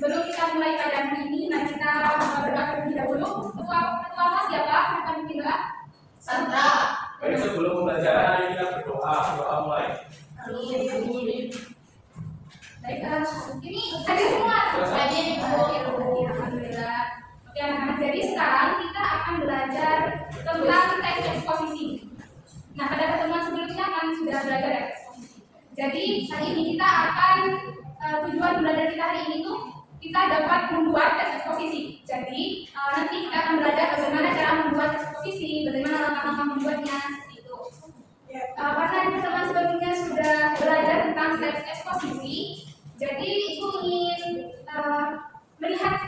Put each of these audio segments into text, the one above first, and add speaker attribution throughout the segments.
Speaker 1: Sebelum kita mulai pada hari ini, mari kita berdoa terlebih dahulu. Ketua siapa? Siapa mungkin Mbak?
Speaker 2: Sandra.
Speaker 3: Jadi sebelum pembelajaran hari kita berdoa, mulai.
Speaker 2: Amin.
Speaker 1: Baik, ini hadir semua.
Speaker 2: Hadir.
Speaker 1: Alhamdulillah. Oke anak-anak, jadi sekarang kita akan belajar tentang teks eksposisi. Nah, pada pertemuan sebelumnya kan sudah belajar eksposisi. Jadi hari ini kita akan tujuan belajar kita hari ini tuh kita dapat membuat teks eksposisi. Jadi nanti kita akan belajar bagaimana cara membuat eksposisi, bagaimana langkah-langkah membuatnya seperti itu. Karena di pertemuan sebelumnya sudah belajar tentang teks eksposisi, jadi ibu ingin melihat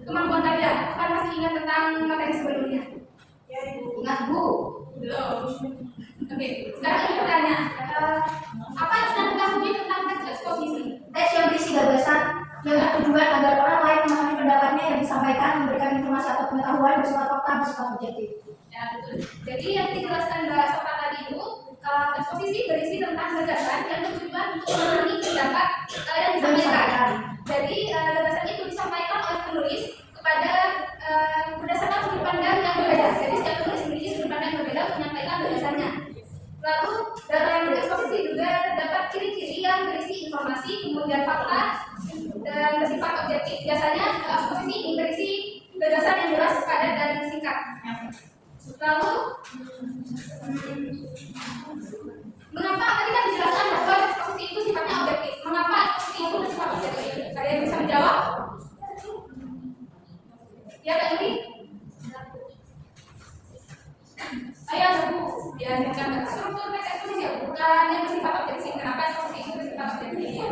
Speaker 1: kemampuan kalian. Kan masih ingat tentang materi sebelumnya?
Speaker 2: Ya, Ibu.
Speaker 1: Ingat Bu? Belum. Oke, sekarang ibu tanya, apa yang sudah diketahui tentang teks eksposisi?
Speaker 4: Teks yang berisi gagasan yang bertujuan agar orang lain memahami pendapatnya yang disampaikan, memberikan informasi atau pengetahuan bersifat fakta bersifat objektif.
Speaker 1: Ya betul. Jadi yang dijelaskan Mbak Soka tadi itu eksposisi berisi tentang gagasan yang bertujuan untuk memahami pendapat yang disampaikan. Jadi gagasan itu disampaikan oleh penulis kepada berdasarkan sudut pandang yang berbeda. Jadi setiap penulis memiliki sudut pandang yang berbeda untuk menyampaikan gagasannya. Lalu dalam yang eksposisi juga terdapat ciri-ciri yang berisi informasi, kemudian fakta dan bersifat objektif. Biasanya eksposisi ini berisi gagasan yang jelas, padat dan singkat. Lalu mengapa tadi kan dijelaskan bahwa eksposisi itu sifatnya objektif? Mengapa eksposisi itu bersifat objektif? Kalian bisa menjawab? Ya Kak Yuri? Ayo Bu, diajarkan struktur teks eksposisi bukan yang bersifat objektif. Kenapa eksposisi itu bersifat objektif?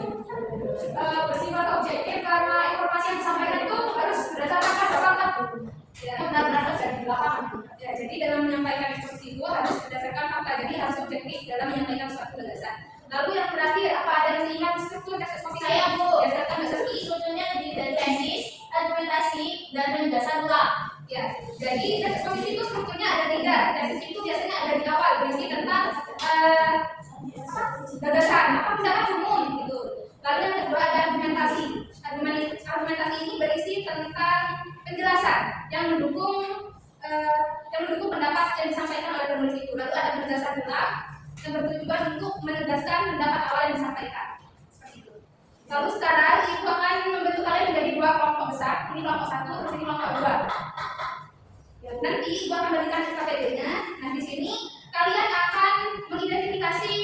Speaker 1: Bersifat objektif karena informasi yang disampaikan itu harus berdasarkan pada fakta. Ya, benar-benar terjadi di lapangan. Ya, jadi dalam menyampaikan eksposisi itu harus berdasarkan fakta, jadi harus objektif dalam menyampaikan suatu gagasan. Lalu yang terakhir, apa ada yang ingat struktur teks eksposisi?
Speaker 2: Saya Bu.
Speaker 1: Berdasarkan
Speaker 2: Eksposisi sebetulnya terdiri dari tesis, argumentasi, dan penegasan ulang.
Speaker 1: Ya, jadi teks eksposisi itu strukturnya ada 3. Tesis itu biasanya ada di awal, berisi tentang gagasan, apa pendapat umum gitu. Lalu yang kedua ada argumentasi. Argumentasi ini berisi tentang penjelasan yang mendukung pendapat yang disampaikan oleh penulis itu. Lalu ada penjelasan ulang yang bertujuan untuk menegaskan pendapat awal yang disampaikan. Seperti itu. Lalu sekarang ibu akan membentuk kalian menjadi 2 kelompok besar. Ini kelompok 1, terus ini kelompok 2. Ya, nanti ibu akan berikan KPD-nya. Nah di sini kalian akan mengidentifikasi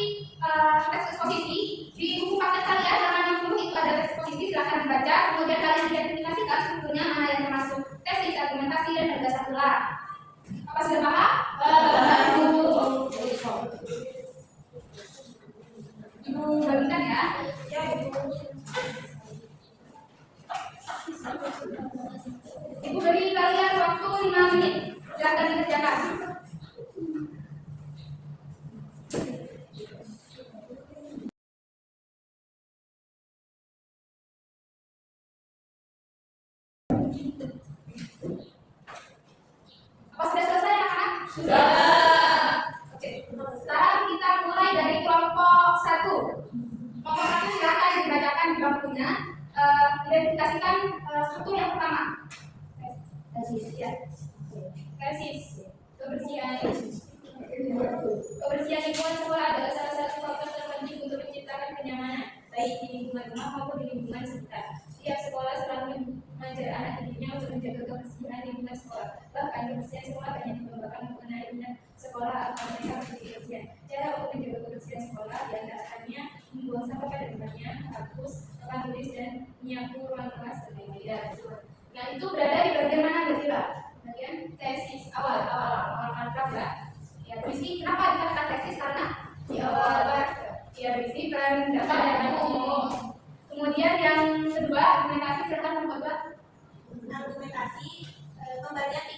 Speaker 1: teks eksposisi di buku paket kalian halaman 60 itu ada teks eksposisi, silahkan dibaca. Kemudian kalian identifikasikan strukturnya mana yang termasuk tesis, argumentasi, dan gagasan ulang. Apa sudah paham? Ibu bagikan ya.
Speaker 2: Ya, Ibu.
Speaker 1: Ibu beri kalian waktu 5 menit. Silahkan dikerjakan. Apa sudah selesai anak-anak?
Speaker 2: Sudah.
Speaker 1: Oke. Sekarang kita mulai dari kelompok 1. Kelompok 1 silakan dibacakan di bangkunya. Identifikasikan struktur yang pertama. Tesis ya. Tesis. Kebersihan. Kebersihan lingkungan sekolah adalah salah satu faktor terpenting untuk menciptakan kenyamanan baik di lingkungan rumah maupun di lingkungan sekitar. Setiap sekolah selalu mengajar anak didiknya untuk menjaga kebersihan lingkungan sekolah. Bahkan kebersihan sekolah banyak dikembangkan mengenai dengan sekolah agar mereka menjadi kebersihan. Cara untuk menjaga kebersihan sekolah diantaranya membuang sampah pada tempatnya, menghapus, tempat tulis dan menyapu ruang kelas dan lain-lain. Nah itu berada di bagian mana berarti Pak? Bagian tesis awal paragraf ya. Ya berisi kenapa dikatakan tesis karena di awal ya berisi pendapat dan umum. Kemudian yang kedua argumentasi silakan nomor 2.
Speaker 2: Argumentasi pembagian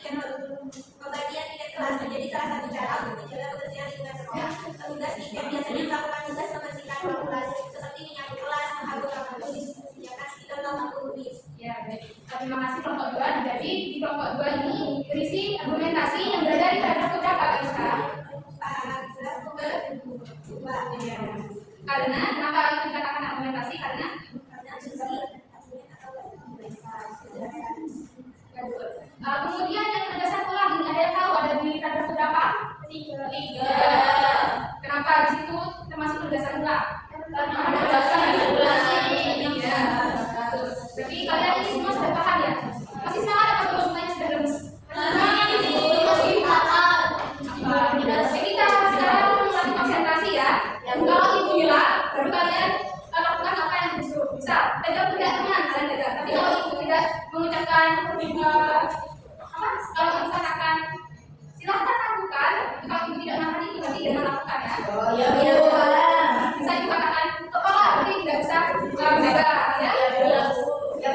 Speaker 2: tiket kelas menjadi salah satu cara untuk menjaga kebersihan lingkungan sekolah. Petugas tiket biasanya melakukan tugas membersihkan ruang kelas seperti menyapu kelas, menghapus papan tulis, menyediakan stiker nomor tulis.
Speaker 1: Ya baik. Terima kasih kelompok 2. Jadi di kelompok 2 ini berisi argumentasi yang berada di paragraf keberapa Kak Iska?
Speaker 2: Paragraf kedua.
Speaker 1: Karena kenapa kita katakan argumentasi? Karena Kemudian yang ada satu lagi, ada yang tahu ada di paragraf berapa? 3. Kenapa di situ termasuk penegasan pula? Karena ada penegasan ya. Berarti kalian ini semua sudah paham ya? Masih semangat apa belum? Semuanya sudah lemes? Masih paham. Jadi kita sekarang melatih konsentrasi ya. Kalau ibu bilang, baru kalian lakukan apa yang disuruh. Misal, pegang tidak teman, kalian pegang. Tapi kalau ibu tidak mengucapkan kalau ibu katakan silahkan lakukan, kalau ibu tidak makan itu berarti jangan lakukan ya. Bisa ibu katakan kepala, berarti tidak bisa pegang ya.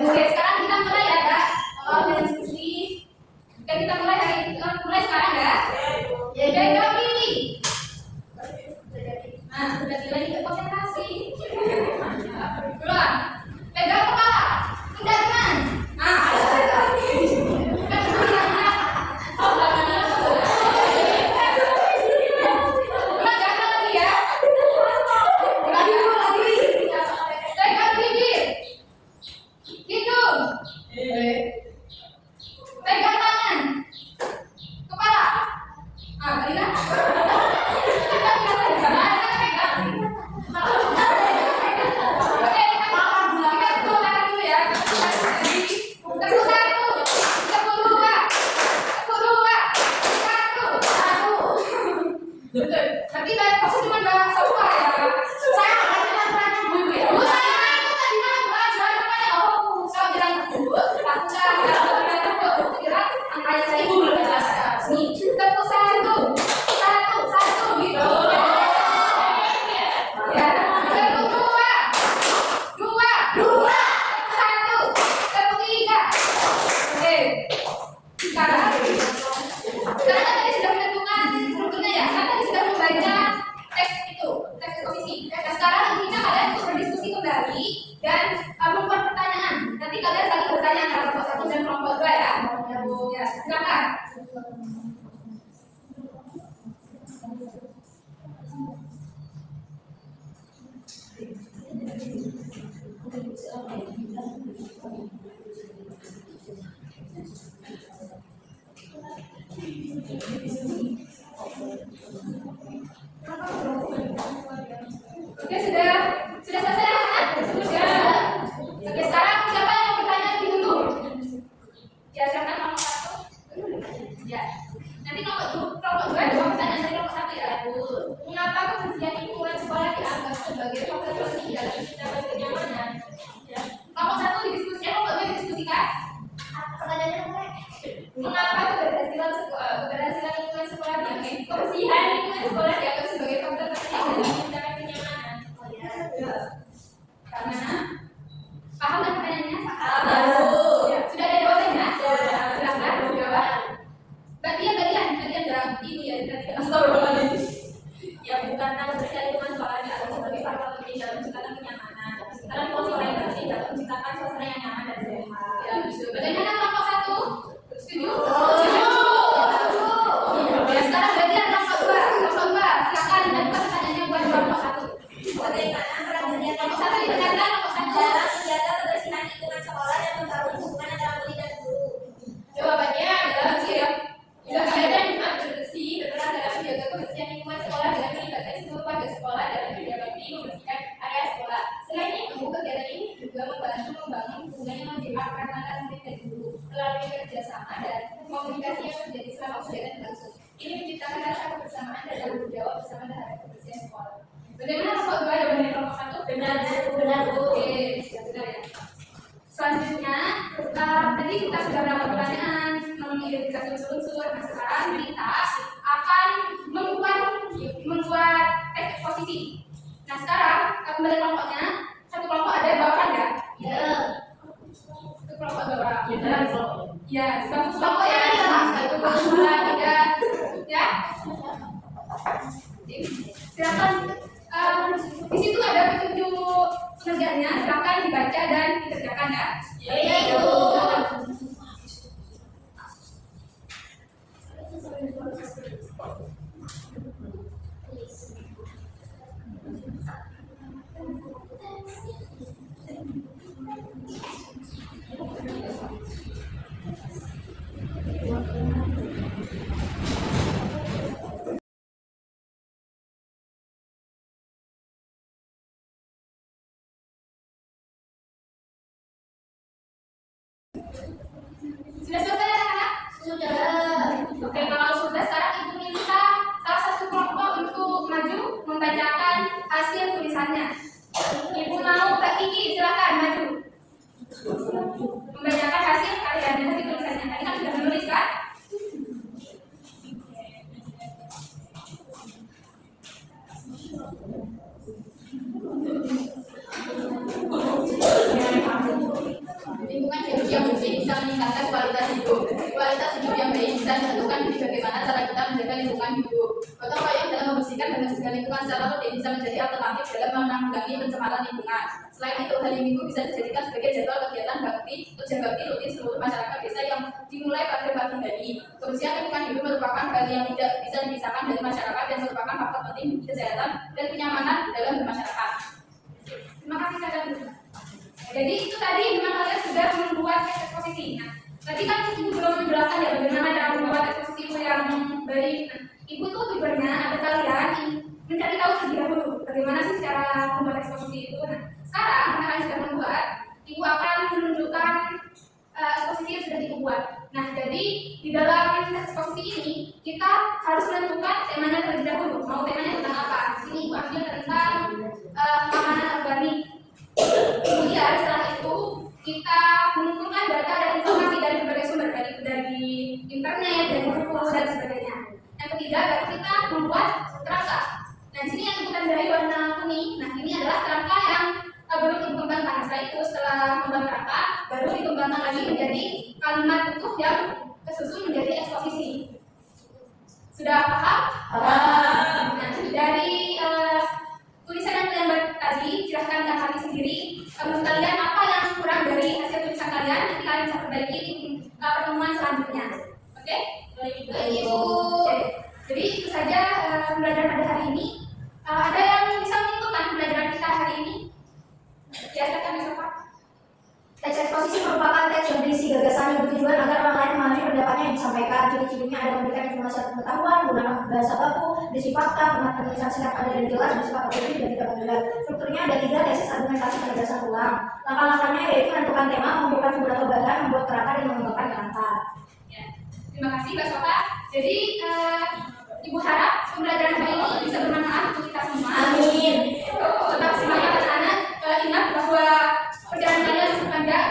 Speaker 1: Oke, sekarang kita mulai ya kak. Dengan diskusi. Oke, kita mulai sekarang ya. Pegang ini. Nah, sudah lagi ke konsentrasi. Ulang. Pegang kepala. Tidak teman. Nah, pegang bibir. Hidung. Pegang tangan. Kepala. Kali kan? Nanti fokus cuma bahasa luar ya. Saya dan membuat pertanyaan. Nanti kalian saling bertanya antara kelompok 1 dan kelompok 2 ya. Ya, silakan. Oke, sudah selesai kan? Sudah. Oke, sekarang siapa yang mau bertanya lebih dulu? Ya, silakan kelompok 1. Ya. Nanti kelompok 2 ada pertanyaan dari kelompok 1 ya. Mengapa kebersihan lingkungan sekolah dianggap sebagai faktor penting dalam mencapai kenyamanan? Ya. Kelompok 1 didiskusikan, kelompok 2 didiskusikan. Pertanyaannya apa? Mengapa keberhasilan lingkungan sekolah dianggap sebagai faktor penting dalam mencapai kenyamanan? Karena paham kan pertanyaannya? Ya, sudah ada jawabannya? Silakan jawab. Bagian dari ibu ya, astagfirullahaladzim.
Speaker 2: Ya, bukan kebersihan lingkungan sekolah dianggap sebagai faktor penting dalam menciptakan kenyamanan. Karena sekolah yang bersih dapat menciptakan suasana yang nyaman dan sehat.
Speaker 1: Ya, bagaimana kelompok 1? Setuju? Ya, sekarang bagian kelompok 2. Kelompok 2, silakan dan pertanyaannya buat kelompok 1.
Speaker 2: Bagaimana peran kegiatan
Speaker 1: Kelompok 1 didengarkan, kelompok 1.
Speaker 2: dalam menjaga kebersihan lingkungan sekolah dan membangun hubungan antara murid dan guru?
Speaker 1: Jawabannya adalah kegiatan yang bersih berperan dalam menjaga kebersihan lingkungan sekolah dengan melibatkan seluruh warga sekolah dalam kerja bakti membersihkan area sekolah. Selain itu, kegiatan ini juga membantu membangun hubungan yang lebih akrab antara murid dan guru melalui kerjasama dan komunikasi yang terjadi selama kegiatan berlangsung. Ini menciptakan rasa kebersamaan dan tanggung jawab bersama terhadap kebersihan sekolah. Bagaimana kelompok 2 jawabannya kelompok 1?
Speaker 2: Benar.
Speaker 1: Oke, benar ya. Selanjutnya, tadi kita sudah melakukan pertanyaan, mengidentifikasi unsur-unsur. Nah, sekarang kita akan membuat teks eksposisi. Nah, sekarang kembali kelompoknya. Satu kelompok ada bawahan ya?
Speaker 2: Ya.
Speaker 1: Satu kelompok bawahan. Ya, satu kelompoknya ada. 1, 2, 3, ya. Silakan. Di situ ada petunjuk pengerjaannya, silakan dibaca dan dikerjakan ya.
Speaker 2: Yaitu
Speaker 1: Sudah selesai anak-anak? Sudah. Oke, kalau sudah sekarang ibu minta salah satu kelompok untuk maju membacakan hasil tulisannya. Ibu mau Kak Kiki silakan maju membacakan hasil kalian hasil tulisannya. Tadi kan sudah menulis kan?
Speaker 5: Lingkungan hidup yang bersih bisa meningkatkan kualitas hidup. Kualitas hidup yang baik bisa ditentukan dari bagaimana cara kita menjaga lingkungan hidup. Gotong royong dalam membersihkan dan menjaga lingkungan secara rutin bisa menjadi alternatif dalam menanggulangi pencemaran lingkungan. Selain itu, hari Minggu bisa dijadikan sebagai jadwal kegiatan kerja bakti rutin seluruh masyarakat desa yang dimulai pada pagi hari. Kebersihan lingkungan hidup merupakan hal yang tidak bisa dipisahkan dari masyarakat dan merupakan faktor penting kesehatan dan kenyamanan dalam bermasyarakat.
Speaker 1: Terima kasih saudara. Jadi itu tadi memang kalian sudah membuat eksposisi. Nah, tadi kan ibu belum menjelaskan ya bagaimana cara membuat eksposisi itu yang baik. Nah, ibu tuh tujuannya agar kalian mencari tahu terlebih dahulu bagaimana sih cara membuat eksposisi itu. Nah, sekarang karena kalian sudah membuat, ibu akan menunjukkan eksposisi yang sudah ibu buat. Nah, jadi di dalam eksposisi ini kita harus menentukan temanya terlebih dahulu. Mau temanya tentang apa? Di sini ibu ambil tentang keamanan organik. Kemudian setelah itu kita mengumpulkan data dan informasi dari berbagai sumber, dari internet, dari buku dan sebagainya. Yang ketiga baru kita membuat kerangka. Nah di sini yang kita dari warna kuning. Nah ini adalah kerangka yang belum dikembangkan. Setelah itu setelah membuat kerangka baru dikembangkan lagi menjadi kalimat utuh yang tersusun menjadi eksposisi. Sudah paham? Nah dari tulisan yang kalian buat tadi, silahkan kalian sendiri. Menurut kalian apa yang kurang dari hasil tulisan kalian? Nanti kalian bisa perbaiki di pertemuan selanjutnya. Oke? Baik ibu. Jadi itu saja pembelajaran pada hari ini. Ada yang bisa menentukan pembelajaran kita hari ini? Ya, silakan Pak.
Speaker 4: Teks eksposisi merupakan teks yang berisi gagasan yang bertujuan agar orang lain memahami pendapatnya yang disampaikan. Ciri-cirinya ada memberikan informasi atau pengetahuan, menggunakan bahasa baku, berisi fakta, format penulisan singkat ada dan jelas, bersifat objektif dan tidak memberat. Strukturnya ada 3, tesis, argumentasi, penegasan ulang. Langkah-langkahnya yaitu menentukan tema, mengumpulkan sumber atau bahan, membuat kerangka dan mengembangkan kerangka.
Speaker 1: Ya. Terima kasih Mbak Sofa. Jadi Ibu harap pembelajaran hari ini bisa bermanfaat untuk kita semua.
Speaker 4: Amin.
Speaker 1: Tetap semangat anak-anak. Ingat bahwa perjalanan kalian masih panjang.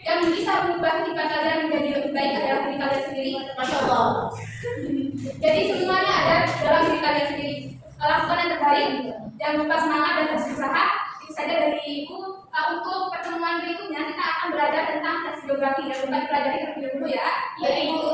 Speaker 1: Yang bisa mengubah kehidupan kalian menjadi lebih baik adalah diri kalian sendiri.
Speaker 4: Masya Allah.
Speaker 1: Jadi semuanya ada dalam diri kalian sendiri. Lakukan yang terbaik. Jangan lupa semangat dan terus berusaha. Itu saja dari Ibu. Untuk pertemuan berikutnya kita akan belajar tentang tes geografi. Jangan lupa dipelajari terlebih dahulu ya.
Speaker 4: Baik, Ibu.